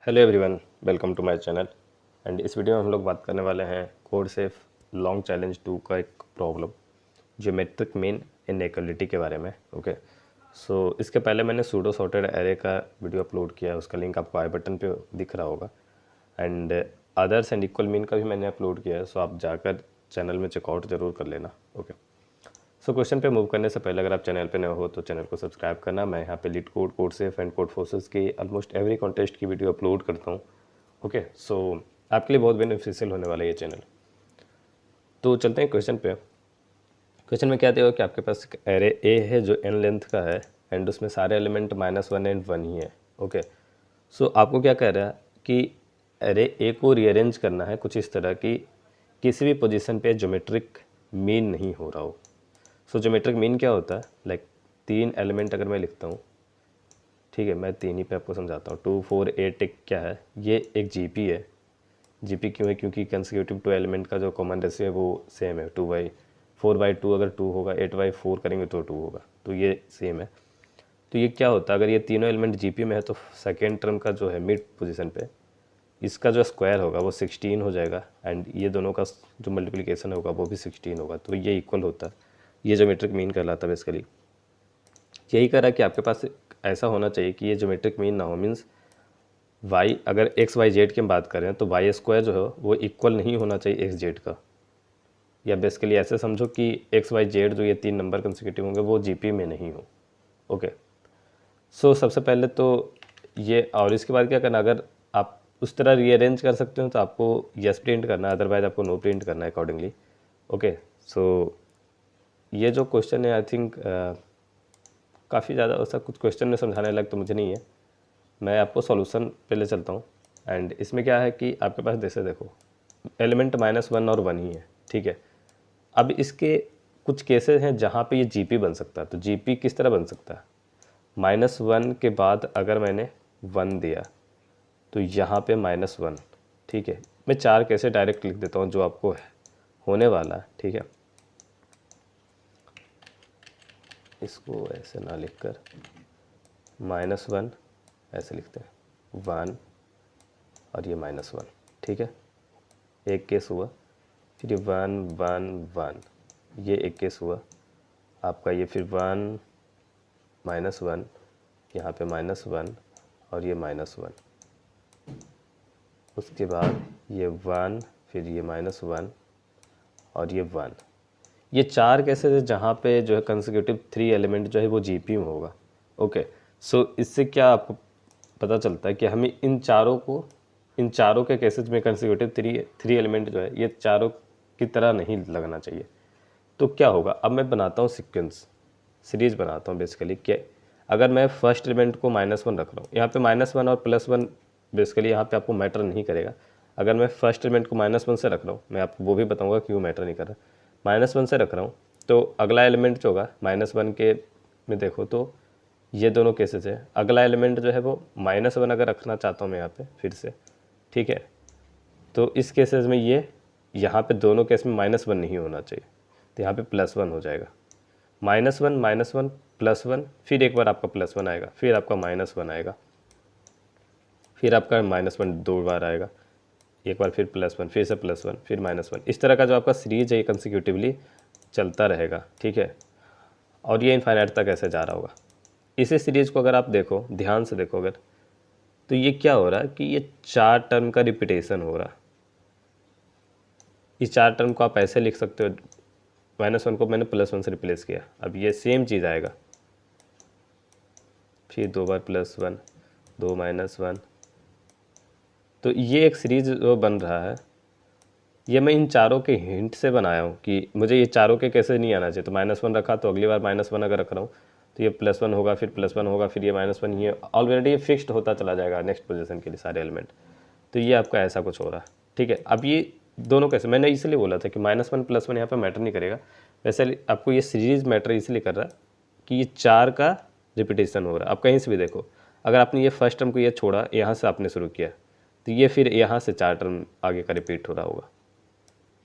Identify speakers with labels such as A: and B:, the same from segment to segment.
A: Hello everyone, welcome to my channel. And इस video में हम लोग बात करने वाले हैं कोड सेफ लॉन्ग चैलेंज 2 का एक प्रॉब्लम ज्योमेट्रिक मीन इनइक्वालिटी के बारे में। ओके, सो इसके पहले मैंने सूडो सॉर्टेड एरे का वीडियो अपलोड किया है, उसका लिंक आपको आई बटन पे दिख रहा होगा। And others and equal mean का भी मैंने अपलोड किया है, सो आप जाकर चैनल में चेकआउट ज़रूर कर लेना। ओके, सो क्वेश्चन पे मूव करने से पहले अगर आप चैनल पे नए हो तो चैनल को सब्सक्राइब करना। मैं यहाँ पे leet code, code safe and code forces की ऑलमोस्ट एवरी कॉन्टेस्ट की वीडियो अपलोड करता हूँ। ओके, सो आपके लिए बहुत बेनिफिशियल होने वाला है ये चैनल। तो चलते हैं क्वेश्चन पे। क्वेश्चन में क्या दिया हुआ कि आपके पास एक एरे ए है जो n लेंथ का है एंड उसमें सारे एलिमेंट -1 एंड 1 ही है। ओके, सो आपको क्या कह रहा है कि एरे ए को रीअरेंज करना है कुछ इस तरह की किसी भी पोजीशन पे ज्योमेट्रिक मीन नहीं हो रहा हो। सो ज्योमेट्रिक मीन क्या होता है, लाइक 3 एलिमेंट अगर मैं लिखता हूँ, ठीक है, मैं 3 ही पे आपको समझाता हूँ। 2 4 8 एक क्या है, ये एक जीपी है। जीपी क्यों है, क्योंकि कंसेक्यूटिव 2 एलिमेंट का जो कॉमन रेशियो है वो सेम है, 4/2 अगर 2 होगा, 8/4 करेंगे तो 2 होगा, तो ये सेम है। तो ये क्या होता है, अगर ये तीनों एलिमेंट जीपी में है तो सेकेंड टर्म का जो है मिड पोजीशन पे इसका जो स्क्वायर होगा वो 16 हो जाएगा एंड ये दोनों का जो मल्टीप्लिकेशन होगा वो भी 16 होगा, तो ये इक्वल होता है। ये ज्योमेट्रिक मीन कहलाता है बेसिकली। यही कह रहा है कि आपके पास ऐसा होना चाहिए कि ये ज्योमेट्रिक मीन ना हो, मीन्स वाई, अगर एक्स वाई जेड की हम बात करें तो वाई स्क्वायर जो है वो इक्वल नहीं होना चाहिए एक्स जेड का। या बेसिकली ऐसे समझो कि एक्स वाई जेड जो ये 3 नंबर कंसेक्यूटिव होंगे वो जीपी में नहीं हो। ओके, सो सबसे पहले तो ये, और इसके बाद क्या करना, अगर आप उस तरह रीअरेंज कर सकते हो तो आपको यस प्रिंट करना है, अदरवाइज आपको नो प्रिंट करना है अकॉर्डिंगली। ओके, सो ये जो क्वेश्चन है आई थिंक काफ़ी ज़्यादा ऐसा कुछ क्वेश्चन में समझाने लायक तो मुझे नहीं है। मैं आपको सॉल्यूशन पे ले चलता हूँ। एंड इसमें क्या है कि आपके पास जैसे देखो एलिमेंट -1 और 1 ही है, ठीक है। अब इसके कुछ केसेस हैं जहाँ पे ये जीपी बन सकता है। तो जीपी किस तरह बन सकता है, -1 के बाद अगर मैंने 1 दिया तो यहाँ पे -1, ठीक है। मैं 4 केसेस डायरेक्ट लिख देता हूँ जो आपको होने वाला है, ठीक है। इसको ऐसे ना लिख कर -1 ऐसे लिखते हैं, 1 और ये -1, ठीक है। एक केस हुआ, फिर ये 1 1 1, ये एक केस हुआ आपका, ये फिर 1 -1, यहाँ पे -1 और ये -1, उसके बाद ये 1, फिर ये -1 और ये 1। ये 4 केसेस है जहाँ पे जो है कंसेक्यूटिव 3 एलिमेंट जो है वो जीपी में होगा। ओके, सो इससे क्या आपको पता चलता है कि हमें इन चारों के केसेस में कंसेक्यूटिव 3 एलिमेंट जो है ये चारों की तरह नहीं लगना चाहिए। तो क्या होगा, अब मैं बनाता हूँ सीक्वेंस, सीरीज बनाता हूँ बेसिकली। क्या, अगर मैं फर्स्ट एलिमेंट को -1 रख रहा हूँ, यहाँ पे -1 और +1 बेसिकली यहाँ पे आपको मैटर नहीं करेगा। अगर मैं फर्स्ट एलिमेंट को -1 से रख रहा हूँ, मैं आपको वो भी बताऊँगा क्यों मैटर नहीं कर रहा। -1 से रख रहा हूँ तो अगला एलिमेंट जो होगा -1 के में देखो तो ये दोनों केसेस है। अगला एलिमेंट जो है वो -1 अगर रखना चाहता हूँ मैं यहाँ पे फिर से, ठीक है, तो इस केसेस में ये यहाँ पे दोनों केस में -1 नहीं होना चाहिए, तो यहाँ पे +1 हो जाएगा। -1 -1 +1, फिर एक बार आपका +1 आएगा, फिर आपका -1 आएगा, फिर आपका -1 2 बार आएगा, एक बार फिर +1, फिर से +1, फिर -1। इस तरह का जो आपका सीरीज है ये कंसिक्यूटिवली चलता रहेगा, ठीक है। और ये इनफाइनाइट तक ऐसे जा रहा होगा। इसी सीरीज को अगर आप देखो, ध्यान से देखो अगर, तो ये क्या हो रहा है कि ये 4 टर्म का रिपीटेशन हो रहा है। इस 4 टर्म को आप ऐसे लिख सकते हो, -1 को मैंने +1 से रिप्लेस किया, अब ये सेम चीज़ आएगा, फिर 2 बार +1, 2 -1। तो ये एक सीरीज जो बन रहा है, ये मैं इन चारों के हिंट से बनाया हूँ कि मुझे ये चारों के कैसे नहीं आना चाहिए। तो -1 रखा तो अगली बार -1 अगर रख रहा हूँ तो ये +1 होगा, फिर +1 होगा, फिर ये -1, ये ऑलरेडी ये फिक्स्ड होता चला जाएगा नेक्स्ट पोजीशन के लिए सारे एलिमेंट। तो ये आपका ऐसा कुछ हो रहा है, ठीक है। अब ये दोनों कैसे, मैंने इसलिए बोला था कि -1 +1 यहाँ पर मैटर नहीं करेगा। वैसे आपको ये सीरीज मैटर इसलिए कर रहा है कि ये 4 का रिपीटेशन हो रहा है। आप कहीं से भी देखो, अगर आपने ये फर्स्ट टर्म को ये छोड़ा, यहाँ से आपने शुरू किया, तो ये फिर यहाँ से 4 टर्म आगे का रिपीट हो रहा होगा।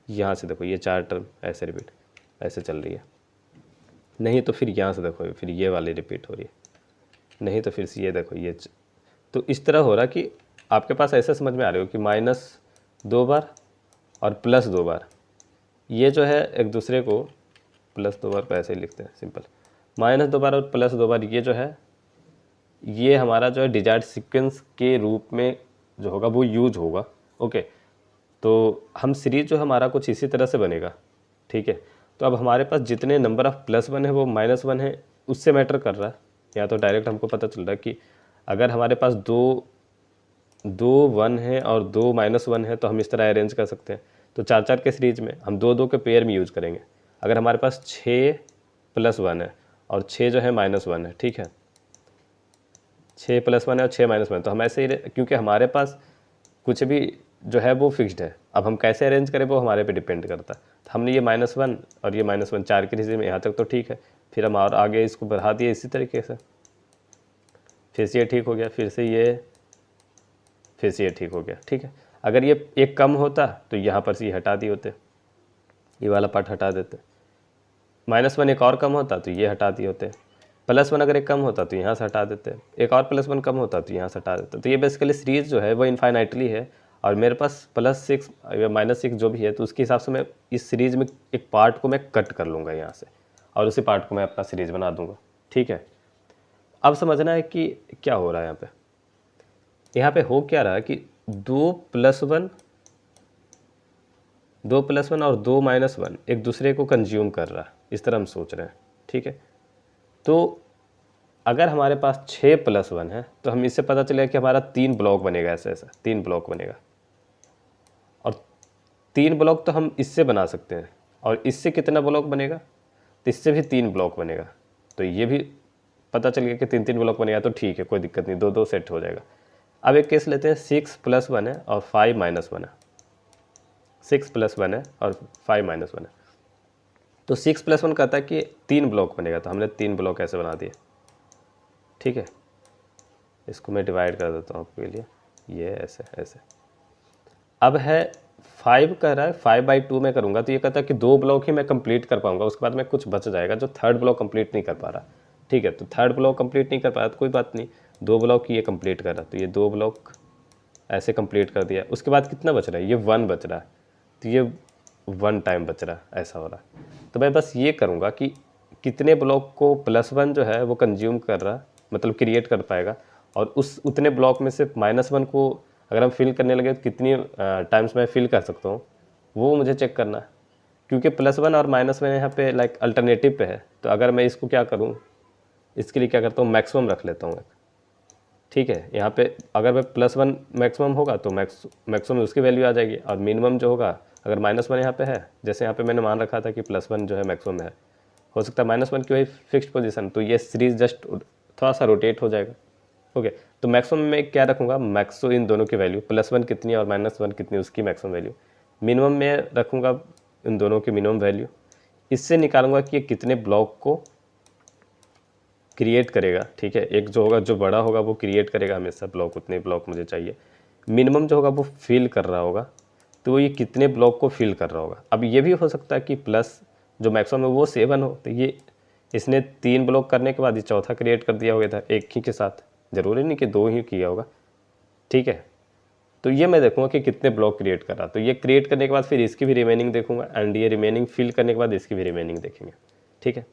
A: यहाँ से देखो ये 4 टर्म ऐसे रिपीट ऐसे चल रही है, नहीं तो फिर यहाँ से देखो फिर ये वाली रिपीट हो रही है, नहीं तो फिर से ये देखो ये तो इस तरह हो रहा कि आपके पास ऐसे समझ में आ रही हो कि -2 बार और +2 बार, ये जो है एक दूसरे को +2 बार को ऐसे ही लिखते हैं सिंपल, -2 बार और +2 बार, ये जो है ये हमारा जो है डिजायर्ड सीक्वेंस के रूप में जो होगा वो यूज होगा। ओके, तो हम सीरीज जो हमारा कुछ इसी तरह से बनेगा। ठीक है, तो अब हमारे पास जितने नंबर ऑफ +1 है वो -1 है, उससे मैटर कर रहा है। या तो डायरेक्ट हमको पता चल रहा है कि अगर हमारे पास दो 1 है और 2 -1 है तो हम इस तरह अरेंज कर सकते हैं। तो 4-4 के सीरीज में हम 2-2 के पेयर में यूज़ करेंगे। अगर हमारे पास 6 +1 है और 6 जो है -1 है, ठीक है, 6 +1 है और 6 -1, तो हम ऐसे ही क्योंकि हमारे पास कुछ भी जो है वो फिक्स्ड है, अब हम कैसे अरेंज करें वो हमारे पे डिपेंड करता है। तो हमने ये -1 और ये -1 4 के सीरीज में, यहाँ तक तो ठीक है। फिर हम और आगे इसको बढ़ा दिए इसी तरीके से, फिर से ये ठीक हो गया, फिर से ये ठीक हो गया। ठीक है, अगर ये एक कम होता तो यहाँ पर से ये हटा दिए होते, ये वाला पार्ट हटा देते। -1 एक और कम होता तो ये हटा दिए होते। +1 अगर एक कम होता तो यहाँ से हटा देते, एक और +1 कम होता तो यहाँ से हटा देते। तो ये बेसिकली सीरीज जो है वो इनफाइनाइटली है, और मेरे पास +6 या -6 जो भी है, तो उसके हिसाब से मैं इस सीरीज में एक पार्ट को मैं कट कर लूँगा यहाँ से, और उसी पार्ट को मैं अपना सीरीज बना दूँगा। ठीक है, अब समझना है कि क्या हो रहा है यहाँ पे। यहाँ पे हो क्या रहा है कि 2 + 1 और 2 -1 एक दूसरे को कंज्यूम कर रहा है, इस तरह हम सोच रहे हैं। ठीक है, तो अगर हमारे पास 6 + 1 है तो हम इससे पता चलेगा कि हमारा 3 ब्लॉक बनेगा, ऐसा 3 ब्लॉक बनेगा। और 3 ब्लॉक तो हम इससे बना सकते हैं, और इससे कितना ब्लॉक बनेगा, तो इससे भी 3 ब्लॉक बनेगा। तो ये भी पता चल गया कि 3-3 ब्लॉक बनेगा, तो ठीक है, कोई दिक्कत नहीं, 2-2 सेट हो जाएगा। अब एक केस लेते हैं, 6 + 1 है और 5 -1 है, 6 + 1 है और 5 -1 है। तो 6 + 1 कहता है कि 3 ब्लॉक बनेगा, तो हमने 3 ब्लॉक ऐसे बना दिए। ठीक है, इसको मैं डिवाइड कर देता हूँ आपके लिए, ये ऐसे ऐसे। अब है 5 कह रहा है 5/2 में करूँगा, तो ये कहता है कि 2 ब्लॉक ही मैं कंप्लीट कर पाऊँगा, उसके बाद में कुछ बच जाएगा जो थर्ड ब्लॉक कंप्लीट नहीं कर पा रहा। ठीक है, तो थर्ड ब्लॉक कंप्लीट नहीं कर पाया तो कोई बात नहीं, 2 ब्लॉक ये कंप्लीट कर रहा, तो ये 2 ब्लॉक ऐसे कंप्लीट कर दिया। उसके बाद कितना बच रहा है, ये 1 बच रहा है, तो ये 1 टाइम बच रहा है, ऐसा हो रहा है। तो मैं बस ये करूँगा कि कितने ब्लॉक को +1 जो है वो कंज्यूम कर रहा, मतलब क्रिएट कर पाएगा, और उस उतने ब्लॉक में से -1 को अगर हम फिल करने लगे तो कितनी टाइम्स मैं फिल कर सकता हूँ, वो मुझे चेक करना है। क्योंकि +1 और -1 यहाँ पे लाइक अल्टरनेटिव पे है, तो अगर मैं इसको क्या करूँ, इसके लिए क्या करता हूँ, मैक्सिमम रख लेता हूँ। ठीक है, यहाँ पे अगर मैं +1 मैक्सिमम होगा तो मैक्सिमम उसकी वैल्यू आ जाएगी, और मिनिमम जो होगा अगर -1 यहाँ पे है, जैसे यहाँ पे मैंने मान रखा था कि +1 जो है मैक्सिमम है, हो सकता है -1 की वही फिक्स्ड पोजीशन, तो ये सीरीज जस्ट थोड़ा सा रोटेट हो जाएगा। ओके, तो मैक्सिमम में क्या रखूँगा, मैक्सो इन दोनों की वैल्यू, +1 कितनी और -1 कितनी, उसकी मैक्सिमम वैल्यू। मिनिमम में रखूँगा इन दोनों की मिनिमम वैल्यू, इससे निकालूंगा कि ये कितने ब्लॉक को क्रिएट करेगा। ठीक है, एक जो होगा, जो बड़ा होगा वो क्रिएट करेगा हमेशा ब्लॉक, उतने ब्लॉक मुझे चाहिए। मिनिमम जो होगा वो फिल कर रहा होगा, तो ये कितने ब्लॉक को फिल कर रहा होगा। अब ये भी हो सकता है कि प्लस जो मैक्सिमम है वो 7 हो, तो ये इसने 3 ब्लॉक करने के बाद ये चौथा क्रिएट कर दिया होगा था एक ही के साथ, ज़रूरी नहीं कि 2 ही किया होगा। ठीक है, तो ये मैं देखूंगा कि कितने ब्लॉक क्रिएट कर रहा, तो ये क्रिएट करने के बाद फिर इसकी भी रिमेनिंग देखूंगा, एंड ये रिमेनिंग फिल करने के बाद इसकी भी रिमेनिंग देखेंगे। ठीक है,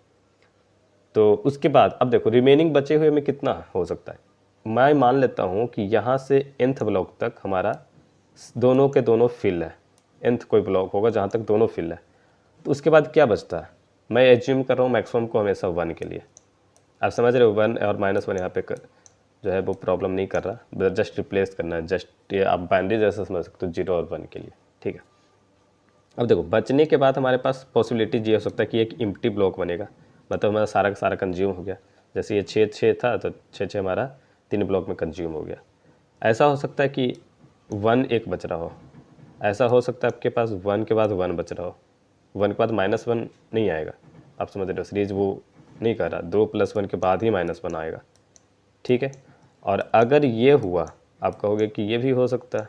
A: तो उसके बाद अब देखो रिमेनिंग बचे हुए में कितना हो सकता है। मैं मान लेता हूँ कि यहाँ से nth ब्लॉक तक हमारा दोनों के दोनों फिल है, nth कोई ब्लॉक होगा जहाँ तक दोनों फिल है, तो उसके बाद क्या बचता है, मैं एज्यूम कर रहा हूँ मैक्सिमम को हमेशा 1 के लिए। आप समझ रहे हो, 1 और -1 यहाँ पे जो है वो प्रॉब्लम नहीं कर रहा, जस्ट रिप्लेस करना है, जस्ट ये आप बाइनरी जैसा समझ सकते हो 0 और 1 के लिए। ठीक है, अब देखो बचने के बाद हमारे पास पॉसिबिलिटी ये हो सकता है कि एक एम्प्टी ब्लॉक बनेगा, मतलब हमारा सारा का सारा कंज्यूम हो गया। जैसे ये 6 था तो 6 हमारा 3 ब्लॉक में कंज्यूम हो गया। ऐसा हो सकता है कि 1 एक बच रहा हो, ऐसा हो सकता है आपके पास 1 के बाद 1 बच रहा हो, 1 के बाद -1 नहीं आएगा। आप समझ रहे हो, सीरीज वो नहीं कर रहा, 2 + 1 के बाद ही -1 आएगा। ठीक है, और अगर ये हुआ, आप कहोगे कि ये भी हो सकता है,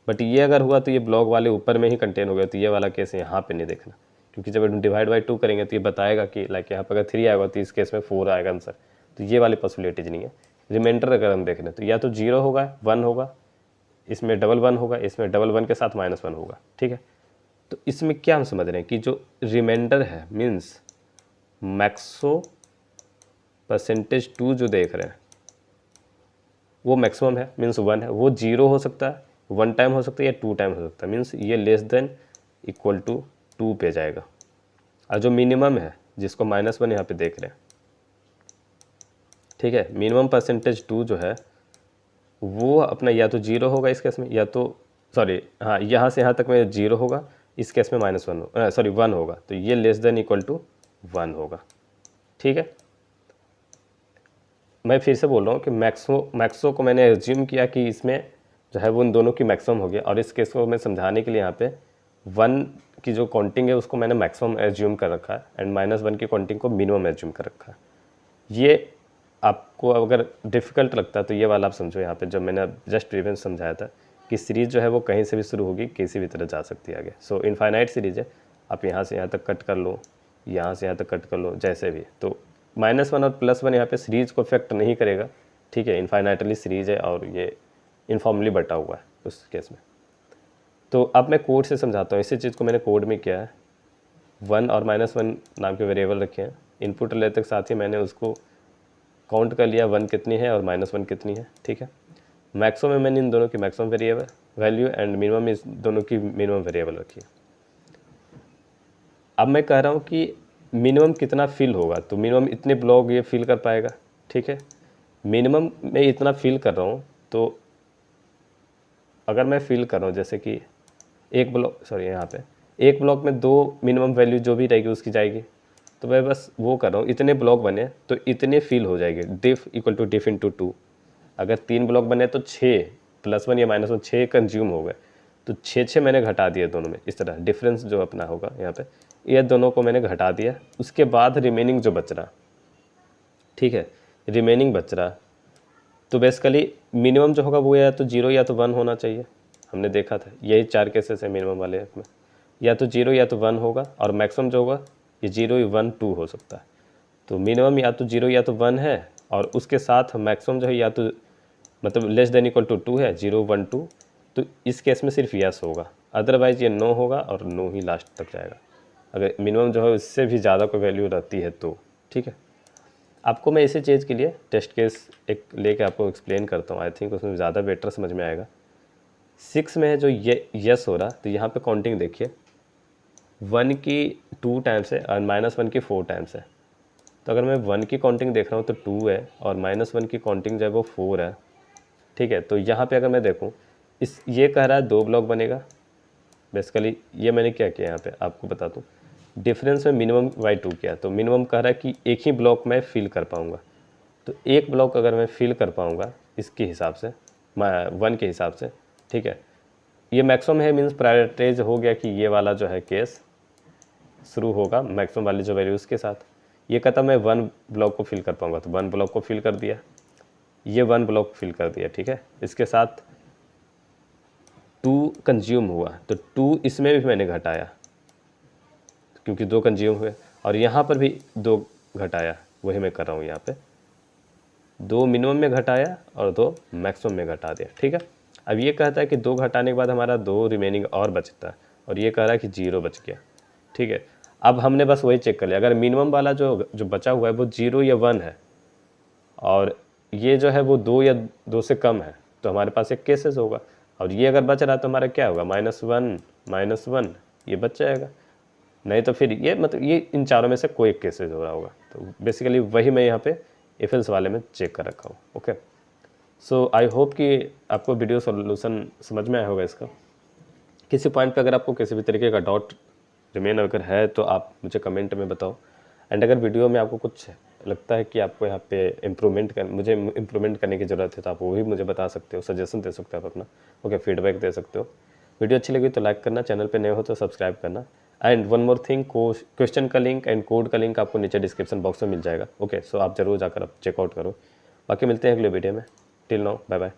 A: बट ये अगर हुआ तो ये ब्लॉक वाले ऊपर में ही कंटेन हो गया, तो ये वाला केस यहाँ पे नहीं देखना, क्योंकि जब हम डिवाइड बाई 2 करेंगे तो ये बताएगा कि लाइक यहाँ पर अगर 3 आएगा तो इस केस में 4 आएगा आंसर, तो ये वाली पॉसिबिलिटीज नहीं है। रिमाइंडर अगर हम देख रहे हैं तो या तो 0 होगा, 1 होगा, इसमें डबल वन होगा, इसमें डबल वन के साथ माइनस वन होगा, ठीक है। तो इसमें क्या हम समझ रहे हैं कि जो रिमाइंडर है मीन्स मैक्सो परसेंटेज 2 जो देख रहे हैं वो मैक्सिमम है मीन्स 1 है, वो 0 हो सकता है, 1 टाइम हो सकता है या 2 टाइम हो सकता है, मीन्स ये लेस देन इक्वल टू 2 पे जाएगा। और जो मिनिमम है जिसको -1 यहाँ पे देख रहे हैं, ठीक है, मिनिमम परसेंटेज 2 जो है वो अपना या तो 0 होगा इस केस में, या तो सॉरी हाँ यहाँ से यहाँ तक में 0 होगा, इस केस में -1 होगा, तो ये लेस देन इक्वल टू 1 होगा, ठीक है। मैं फिर से बोल रहा हूँ कि मैक्सो को मैंने एज्यूम किया कि इसमें जो है वो उन दोनों की मैक्सिमम हो गया, और इस केस को मैं समझाने के लिए यहाँ पे 1 की जो काउंटिंग है उसको मैंने मैक्सिमम एज्यूम कर रखा है एंड -1 की काउंटिंग को मिनिमम एज्यूम कर रखा है। ये आपको अगर डिफ़िकल्ट लगता है तो ये वाला आप समझो यहाँ पे, जब मैंने जस्ट प्रीवियस समझाया था कि सीरीज़ जो है वो कहीं से भी शुरू होगी, किसी भी तरह जा सकती है आगे। सो इनफाइनाइट सीरीज़ है, आप यहाँ से यहाँ तक कट कर लो, यहाँ से यहाँ तक कट कर लो, जैसे भी। तो -1 और +1 यहाँ पे सीरीज़ को इफेक्ट नहीं करेगा, ठीक है, इनफाइनाइटली सीरीज़ है और ये इनफॉर्मली बटा हुआ है उस केस में। तो अब मैं कोड से समझाता हूँ, इसी चीज़ को मैंने कोड में किया है। 1 और -1 नाम के वेरिएबल रखे हैं, इनपुट लेते के साथ ही मैंने उसको काउंट कर लिया 1 कितनी है और -1 कितनी है, ठीक है। मैक्सिमम में मैंने इन दोनों की maximum variable value and minimum इस दोनों की मिनिमम वेरिएबल रखी है। अब मैं कह रहा हूँ कि मिनिमम कितना फिल होगा, तो मिनिमम इतने ब्लॉक ये फिल कर पाएगा, ठीक है। मिनिमम मैं इतना फिल कर रहा हूँ, तो अगर मैं फिल कर रहा हूँ जैसे कि एक ब्लॉक में 2 मिनिमम वैल्यू जो भी रहेगी उसकी जाएगी, तो मैं बस वो कर रहा हूँ, इतने ब्लॉक बने तो इतने फिल हो जाएंगे, डिफ इक्वल टू डिफ इंटू 2। अगर 3 ब्लॉक बने तो 6 +1 या -1 6 कंज्यूम हो गए, तो 6 मैंने घटा दिए दोनों में, इस तरह डिफरेंस जो अपना होगा यहाँ पे, ये दोनों को मैंने घटा दिया। उसके बाद रिमेनिंग जो बच रहा, ठीक है, रिमेनिंग बच रहा, तो बेसिकली मिनिमम जो होगा वो या तो 0 या तो 1 होना चाहिए। हमने देखा था यही 4 केसेस है मिनिमम वाले में, या तो 0 या तो 1 होगा, और मैक्सिमम जो होगा ये 0 1 2 हो सकता है। तो मिनिमम या तो 0 या तो 1 है, और उसके साथ मैक्सिमम जो है या तो मतलब लेस देन इक्वल टू 2 है, 0 1 2, तो इस केस में सिर्फ यस होगा, अदरवाइज ये नो होगा और नो ही लास्ट तक जाएगा। अगर मिनिमम जो है उससे भी ज़्यादा कोई वैल्यू रहती है तो, ठीक है। आपको मैं इसी चीज़ के लिए टेस्ट केस एक लेके आपको एक्सप्लेन करता हूँ, आई थिंक उसमें ज़्यादा बेटर समझ में आएगा। 6 में जो ये यस हो रहा, तो यहाँ पे काउंटिंग देखिए, 1 की 2 टाइम्स है और -1 की 4 टाइम्स है। तो अगर मैं 1 की काउंटिंग देख रहा हूँ तो 2 है, और -1 की काउंटिंग जो है वो 4 है, ठीक है। तो यहाँ पे अगर मैं देखूँ, ये कह रहा है 2 ब्लॉक बनेगा। बेसिकली ये मैंने क्या किया यहाँ पे आपको बता दूँ, डिफरेंस में मिनिमम बाई 2 किया, तो मिनिमम कह रहा है कि एक ही ब्लॉक मैं फिल कर पाऊँगा। तो एक ब्लॉक अगर मैं फिल कर पाऊँगा इसके हिसाब से 1 के हिसाब से, ठीक है, ये मैक्सिमम है, मीन्स प्रायोरिटाइज हो गया कि ये वाला जो है केस शुरू होगा मैक्सिमम वाली जो वैल्यूज़ के साथ। ये कहता मैं 1 ब्लॉक को फिल कर पाऊँगा, तो 1 ब्लॉक को फिल कर दिया, ये 1 ब्लॉक फिल कर दिया, ठीक है। इसके साथ 2 कंज्यूम हुआ, तो 2 इसमें भी मैंने घटाया क्योंकि 2 कंज्यूम हुए, और यहाँ पर भी 2 घटाया, वही मैं कर रहा हूँ यहाँ पे, 2 मिनिमम में घटाया और 2 मैक्सिमम में घटा दिया, ठीक है। अब ये कहता है कि 2 घटाने के बाद हमारा 2 रिमेनिंग और बचता है, और ये कह रहा है कि 0 बच गया, ठीक है। अब हमने बस वही चेक कर लिया, अगर मिनिमम वाला जो बचा हुआ है वो 0 या 1 है, और ये जो है वो 2 या 2 से कम है, तो हमारे पास एक केसेस होगा, और ये अगर बच रहा है तो हमारा क्या होगा, -1 ये बच जाएगा, नहीं तो फिर ये मतलब ये इन चारों में से कोई एक केसेस हो रहा होगा। तो बेसिकली वही मैं यहाँ पे इफ एल्स वाले में चेक कर रखा हूँ, ओके। सो आई होप कि आपको वीडियो सॉल्यूशन समझ में आया होगा इसका। किसी पॉइंट पे अगर आपको किसी भी तरीके का डाउट रिमेन अगर है तो आप मुझे कमेंट में बताओ, एंड अगर वीडियो में आपको कुछ लगता है कि आपको यहाँ पे मुझे इम्प्रूवमेंट करने की ज़रूरत है, तो आप वो भी मुझे बता सकते हो, सजेशन दे सकते हो आप अपना, ओके, फीडबैक दे सकते हो। वीडियो अच्छी लगी तो लाइक करना, चैनल पे नए हो तो सब्सक्राइब करना, and one more thing, question का लिंक एंड कोड का लिंक आपको नीचे डिस्क्रिप्शन बॉक्स में मिल जाएगा, ओके। सो आप ज़रूर जाकर आप चेकआउट करो। बाकी मिलते हैं अगले वीडियो में, टिल नाउ बाय बाय।